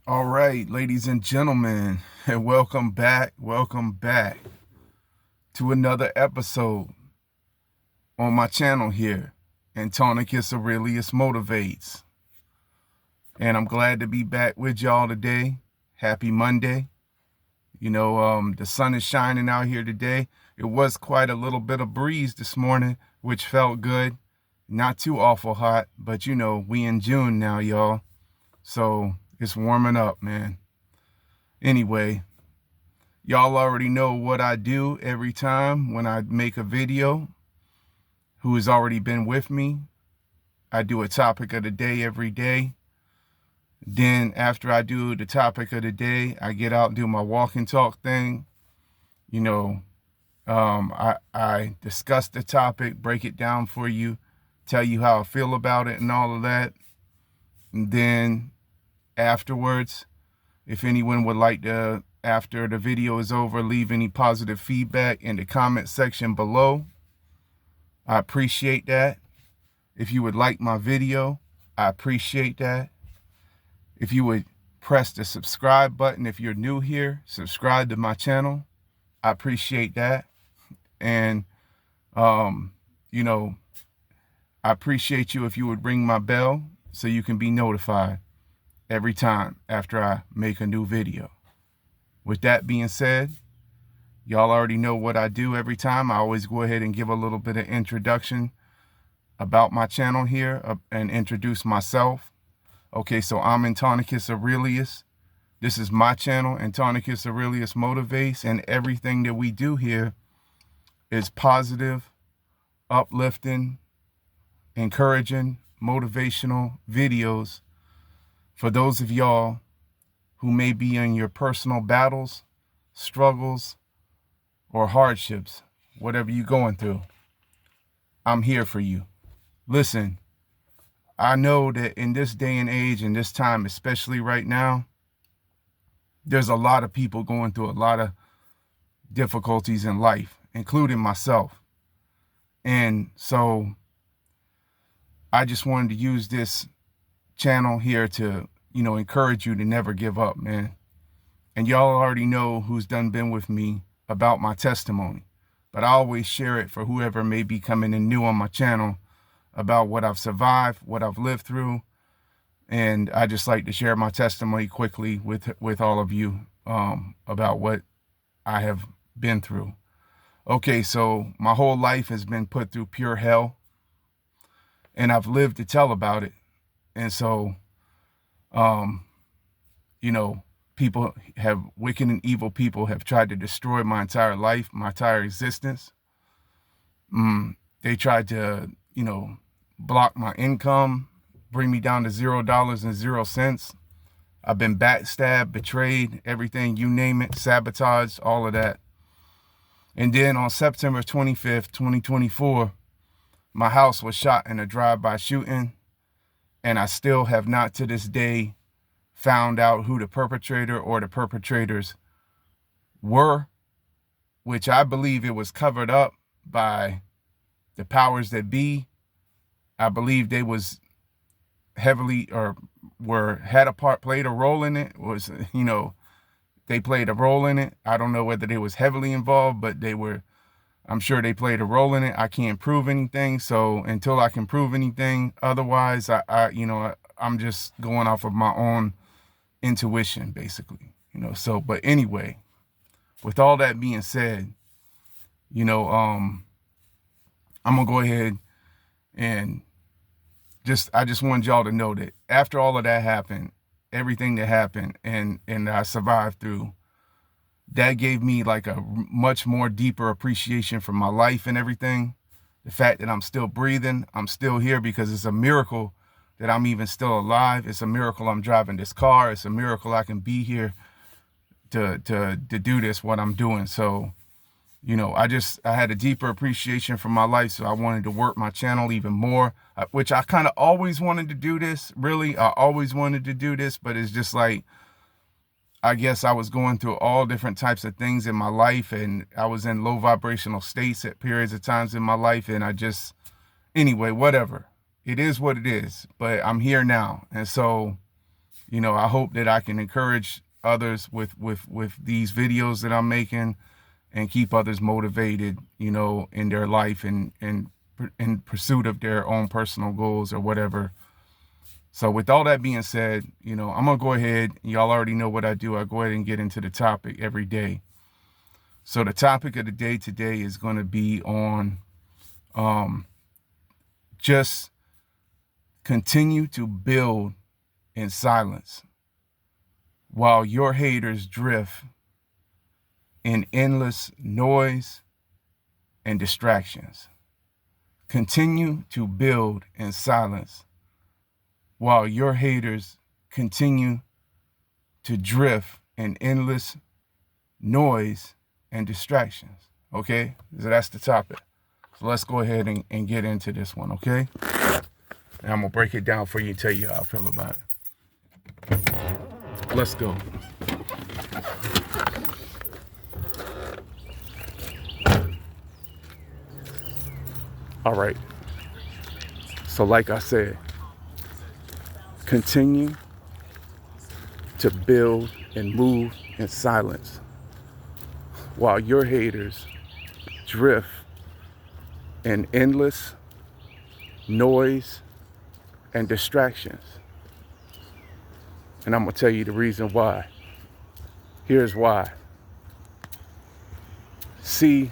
All right, ladies and gentlemen, and welcome back to another episode on my channel here, Antonicus Aurelius Motivates. And I'm glad to be back with y'all today. Happy Monday. The sun is shining out here today. It was quite a little bit of breeze this morning, which felt good. Not too awful hot, but we in June now, y'all. So it's warming up, man. Anyway, y'all already know what I do every time when I make a video. Who has already been with me, I do a topic of the day every day. Then after I do the topic of the day, I get out and do my walk and talk thing. I discuss the topic, break it down for you, tell you how I feel about it and all of that. And then afterwards, if anyone would like to, after the video is over, leave any positive feedback in the comment section below, I appreciate that. If you would like my video, I appreciate that. If you would press the subscribe button, if you're new here, subscribe to my channel. I appreciate that. And, I appreciate you if you would ring my bell so you can be notified every time after I make a new video. With that being said, y'all already know what I do every time. I always go ahead and give a little bit of introduction about my channel here and introduce myself. Okay, so I'm Antonicus Aurelius. This is my channel, Antonicus Aurelius Motivates, and everything that we do here is positive, uplifting, encouraging, motivational videos for those of y'all who may be in your personal battles, struggles, or hardships, whatever you're going through. I'm here for you. Listen, I know that in this day and age, in this time, especially right now, there's a lot of people going through a lot of difficulties in life, including myself. And so I just wanted to use this channel here to, encourage you to never give up, man. And y'all already know who's been with me about my testimony, but I always share it for whoever may be coming in new on my channel about what I've survived, what I've lived through. And I just like to share my testimony quickly with all of you about what I have been through. Okay, so my whole life has been put through pure hell, and I've lived to tell about it. And so, wicked and evil people have tried to destroy my entire life, my entire existence. They tried to, block my income, bring me down to $0.00. I've been backstabbed, betrayed, everything, you name it, sabotaged, all of that. And then on September 25th, 2024, my house was shot in a drive-by shooting, and I still have not to this day found out who the perpetrator or the perpetrators were, which I believe it was covered up by the powers that be. I believe they was heavily played a role in it. They played a role in it. I don't know whether they was heavily involved, but I'm sure they played a role in it. I can't prove anything. So until I can prove anything otherwise, I'm just going off of my own intuition, basically, but anyway, with all that being said, I'm gonna go ahead and I just wanted y'all to know that after all of that happened, everything that happened and I survived through, that gave me like a much more deeper appreciation for my life and everything. The fact that I'm still breathing, I'm still here, because it's a miracle that I'm even still alive. It's a miracle I'm driving this car. It's a miracle I can be here to do this, what I'm doing. So, I had a deeper appreciation for my life. So I wanted to work my channel even more, which I kind of always wanted to do this. Really, I always wanted to do this, but it's just like, I guess I was going through all different types of things in my life, and I was in low vibrational states at periods of times in my life. And anyway, whatever. It is what it is, but I'm here now. And so You know, I hope that I can encourage others with these videos that I'm making and keep others motivated, you know, in their life and in pursuit of their own personal goals or whatever. So with all that being said, you know, I'm going to go ahead. Y'all already know what I do. I go ahead and get into the topic every day. So the topic of the day today is going to be on just continue to build in silence while your haters drift in endless noise and distractions. Continue to build in silence while your haters continue to drift in endless noise and distractions. Okay? So that's the topic. So let's go ahead and get into this one, okay? And I'm going to break it down for you and tell you how I feel about it. Let's go. All right. So like I said, continue to build and move in silence while your haters drift in endless noise and distractions. And I'm going to tell you the reason why. Here's why. See,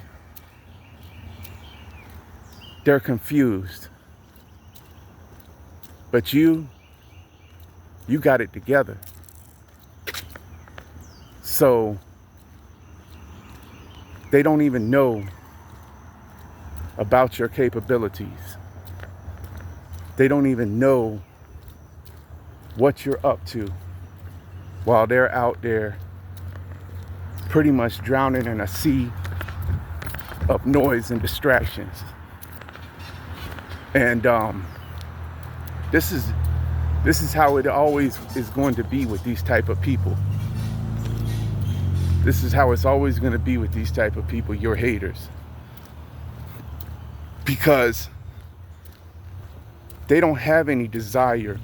they're confused. But you got it together. So they don't even know about your capabilities. They don't even know what you're up to while they're out there pretty much drowning in a sea of noise and distractions. And this is how it always is going to be with these type of people. This is how it's always going to be with these type of people, your haters. Because they don't have any desire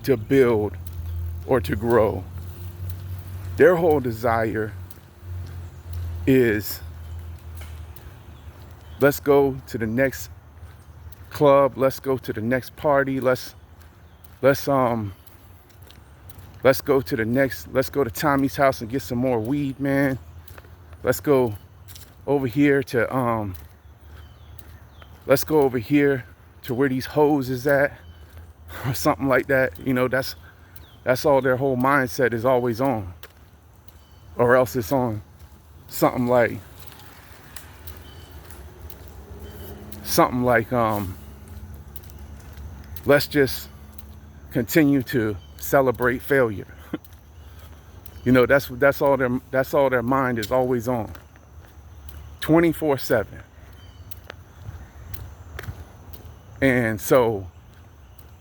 to build or to grow. Their whole desire is, let's go to the next club, let's go to the next party, let's go to Tommy's house and get some more weed, man. Let's go over here to where these hoes is at, or something like that. You know, that's all their whole mindset is always on. Or else it's on something like let's just continue to celebrate failure. You know, that's all their mind is always on. 24/7. And so,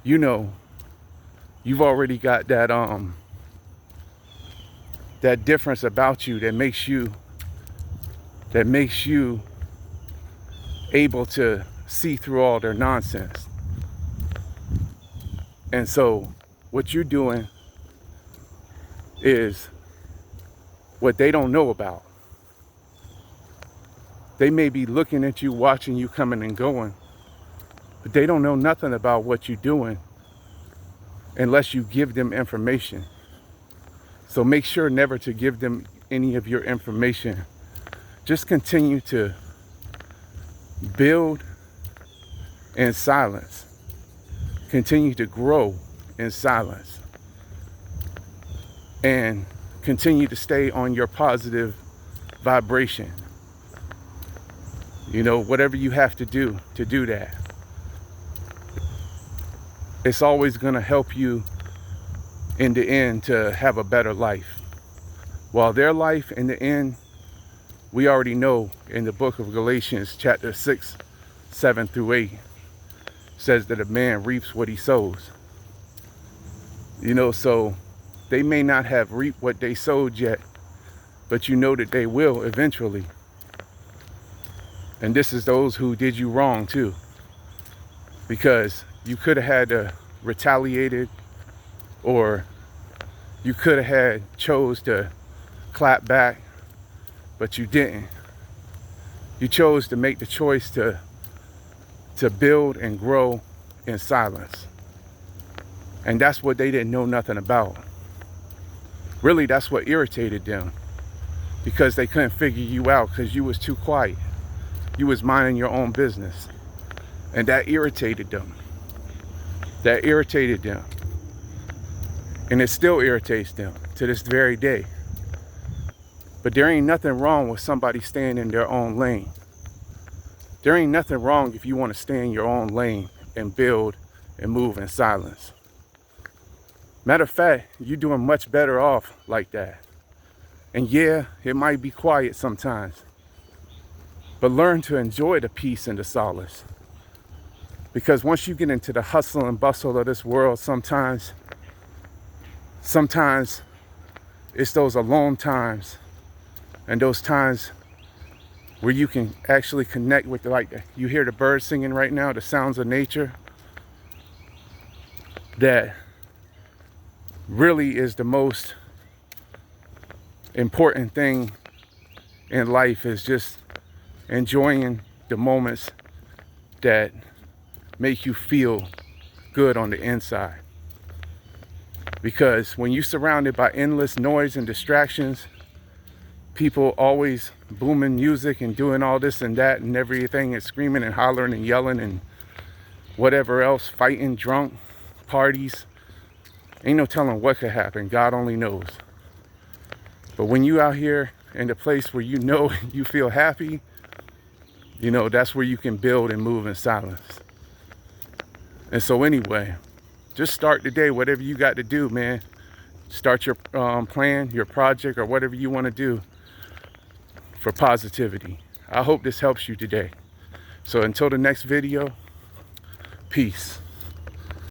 you know, you've already got that that difference about you that makes you able to see through all their nonsense. And so what you're doing is what they don't know about. They may be looking at you, watching you coming and going, but they don't know nothing about what you're doing unless you give them information. So make sure never to give them any of your information. Just continue to build in silence. Continue to grow in silence. And continue to stay on your positive vibration. You know, whatever you have to do that. It's always going to help you in the end to have a better life. While their life in the end, we already know in the book of Galatians chapter 6, 7 through 8, says that a man reaps what he sows. You know, so they may not have reaped what they sowed yet, but you know that they will eventually. And this is those who did you wrong too. Because you could have had retaliated or You could have chose to clap back, but you didn't. You chose to make the choice to build and grow in silence. And that's what they didn't know nothing about. Really, that's what irritated them, because they couldn't figure you out because you was too quiet. You was minding your own business. And that irritated them. That irritated them. And it still irritates them to this very day. But there ain't nothing wrong with somebody staying in their own lane. There ain't nothing wrong if you want to stay in your own lane and build and move in silence. Matter of fact, you're doing much better off like that. And yeah, it might be quiet sometimes, but learn to enjoy the peace and the solace. Because once you get into the hustle and bustle of this world, sometimes it's those alone times and those times where you can actually connect with, like, you hear the birds singing right now, the sounds of nature, that really is the most important thing in life, is just enjoying the moments that make you feel good on the inside. Because when you're surrounded by endless noise and distractions, people always booming music and doing all this and that and everything, and screaming and hollering and yelling and whatever else, fighting, drunk, parties, ain't no telling what could happen. God only knows. But when you out here in a place where you know you feel happy, you know, that's where you can build and move in silence. And so anyway, just start the day, whatever you got to do, man. Start your plan, your project, or whatever you want to do for positivity. I hope this helps you today. So until the next video, peace.